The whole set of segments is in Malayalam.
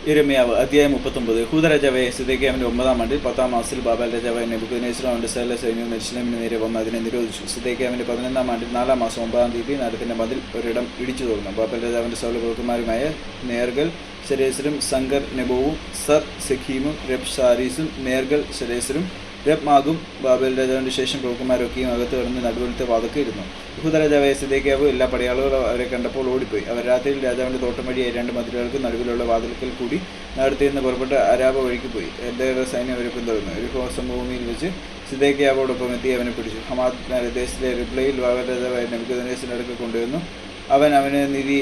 യിരെമ്യാവ് അധ്യായം 39. യഹൂദ രാജാവായ സിദെക്കീയാവിൻ്റെ 9-ാം ആണ്ടിൽ 10-ാം മാസത്തിൽ ബാബേൽ രാജാവായ നെബൂഖദ്നേസറും അവൻ്റെ സകല സൈന്യവും യെരൂശലേമിന് നേരെ വന്ന് അതിനെ നിരോധിച്ചു. സിദെക്കീയാവിൻ്റെ 11-ാം ആണ്ടിൽ 4-ാം മാസം 9-ാം തീയതി നഗരത്തിൻ്റെ മതിൽ ഒരിടം ഇടിച്ചു തുറന്നു. ബാബേൽ രാജാവിൻ്റെ സകല പ്രഭുക്കന്മാരുമായ നേർഗൽ ശരേസരും സങ്കർ നെബോവും സർ സെഖീമും രബ്ശാരീസും നേർഗൽ ശരേസരും രബ്മാഗും ബാബേൽ രാജാവിൻ്റെ ശേഷം പ്രഭുക്കന്മാരൊക്കെയും അകത്ത് കിടന്ന് നടുവിലത്തെ വാതിൽക്കൽ ഇരുന്നു. യഹൂദ രാജാവായ സിദെക്കീയാവ് എല്ലാ പടയാളികളും അവരെ കണ്ടപ്പോൾ ഓടിപ്പോയി. അവർ രാത്രിയിൽ രാജാവിൻ്റെ തോട്ടം വഴിയായി 2 മതിലുകൾക്ക് നടുവിലുള്ള വാതിൽക്കൽ കൂടി നഗരത്തിൽ നിന്ന് പുറപ്പെട്ട് അരാബ വഴിക്ക് പോയി. എന്തേറെ സൈന്യം അവരെ പിന്തുടർന്നു. യെരിഹോ സമഭൂമിയിൽ വെച്ച് സിദെക്കീയാവോടൊപ്പം എത്തി അവനെ പിടിച്ചു. ഹമാത്ത് ദേശത്തിലെ റിബ്ലയിൽ ബാബേൽ രാജാവായ നെബൂഖദ്നേസറിൻ്റെ അടുക്കൽ കൊണ്ടുവന്നു. അവന്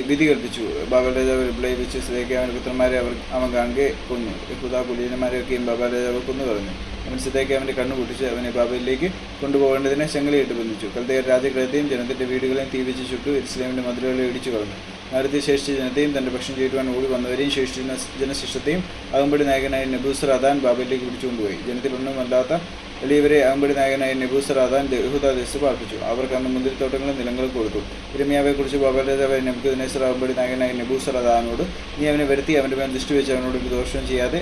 വിധി കൽപ്പിച്ചു. ബാബേൽ രാജാവ് റിബ്ലയിൽ വെച്ച് സിദെക്കീയാവിൻ്റെ പുത്രന്മാരെ അവൻ കാണുകെ കൊന്നു. യഹൂദ കുലീനന്മാരെയൊക്കെയും ബാബേൽ രാജാവ് കൊന്നു കളഞ്ഞു. അവൻ സിദെക്കീയാവിൻ്റെ കണ്ണു പൊട്ടിച്ച് അവനെ ബാബേലിലേക്ക് കൊണ്ടുപോകേണ്ടതിനെ ചങ്ങലയിട്ട് ബന്ധിച്ചു. കൽദയർ രാജഗൃഹത്തെയും ജനത്തിൻ്റെ വീടുകളെയും തീവെച്ച് ചുട്ടു. യെരൂശലേമിൻ്റെ മതിലുകളെ ഇടിച്ചു കളഞ്ഞു. നഗരത്തിൽ ശേഷിച്ച ജനത്തെയും തൻ്റെ പക്ഷം ചെയ്യുവാൻ ഓടി വന്നവരെയും ശേഷിച്ചിരുന്ന ജനശിഷ്ടത്തെയും അകമ്പടി നായകനായ നെബൂസർഅദാൻ ബാബേലിലേക്ക് പിടിച്ചുകൊണ്ടുപോയി. ജനത്തിലൊന്നുമല്ലാത്ത എളിയവരെ അകമ്പടി നായകനായ നെബൂസർഅദാൻ യഹൂദ ദേശത്ത് പാർപ്പിച്ചു. അവർക്ക് അന്ന് മുന്തിരിത്തോട്ടങ്ങളും നിലങ്ങളും കൊടുത്തു. യിരെമ്യാവെക്കുറിച്ച് ബാബേൽ രാജാവായ നെബൂഖദ്നേസർ അകമ്പടി നായകനായ നെബൂസർഅദാനോട്, നീ അവനെ വരുത്തി അവൻ്റെ മേൽ ദൃഷ്ടി വെച്ച് അവനോട് ഒരു ദോഷവും ചെയ്യാതെ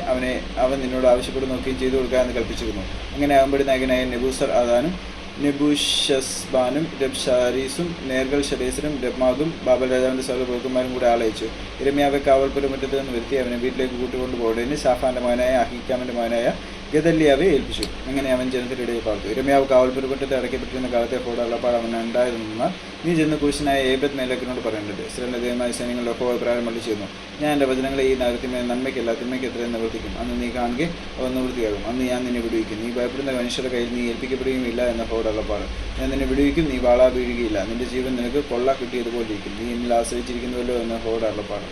അവൻ നിന്നോട് ആവശ്യപ്പെടുന്നൊക്കെയും ചെയ്തു കൊടുക്കുക എന്ന് കൽപ്പിച്ചിരുന്നു. അങ്ങനെ അകമ്പടി നായകനായ നെബൂസർഅദാനും നെബൂശസ്ബാനും രബ്ശാരീസും നേർഗൽ ശരേസരും രബ്മാഗും ബാബേൽ രാജാവിൻ്റെ സകല പ്രഭുക്കന്മാരും കൂടെ ആളയച്ചു. യിരെമ്യാവെ കാവൽപ്പുരമുറ്റത്ത് നിന്ന് വരുത്തി അവനെ വീട്ടിലേക്ക് കൂട്ടിക്കൊണ്ടു പോകേണ്ടതിന് ശാഫാൻ്റെ മകനായ അഹീക്കാമിൻ്റെ മകനായ ഗെദല്യാവെ ഏൽപ്പിച്ചു. അങ്ങനെ അവൻ ജനത്തിനിടയിൽ പാർത്തു. യിരെമ്യാവ് കാവൽപ്പുരമുറ്റത്ത് അടയ്ക്കപ്പെട്ടിരുന്ന കാലത്തെ അള്ളപ്പാട് അവൻ ഉണ്ടായിരുന്നാൽ, നീ ചെന്ന് കൂശനായ ഏബദ് മേലെക്കിനോട് പറയേണ്ടത്, ഇസ്രായേലിൻ്റെ ദൈവമായ സൈന്യങ്ങളുടെ യഹോവ ഇപ്രകാരം അരുളിച്ചെയ്യുന്നു, ഞാൻ എൻ്റെ വചനങ്ങളെ ഈ നഗരത്തിന്മേൽ നന്മയ്ക്കല്ല തിന്മയ്ക്ക് എത്രയും നിവർത്തിക്കും. അന്ന് നീ കാണുകയും അവ നിവൃത്തിയാകും. അന്ന് ഞാൻ നിന്നെ വിടുവിക്കും. നീ ഭയപ്പെടുന്ന മനുഷ്യരുടെ കയ്യിൽ നീ ഏൽപ്പിക്കപ്പെടുകയുമില്ല എന്ന യഹോവയുടെ അരുളപ്പാട്. ഞാൻ നിന്നെ വിടുവിക്കും. നീ വാളാ വീഴുകയില്ല. നിന്റെ ജീവൻ നിനക്ക് കൊള്ള കിട്ടിയതുപോലെ ഇരിക്കും. നീ എന്നിൽ ആശ്രയിച്ചിരിക്കുന്നുവല്ലോ എന്ന യഹോവയുടെ അരുളപ്പാട്.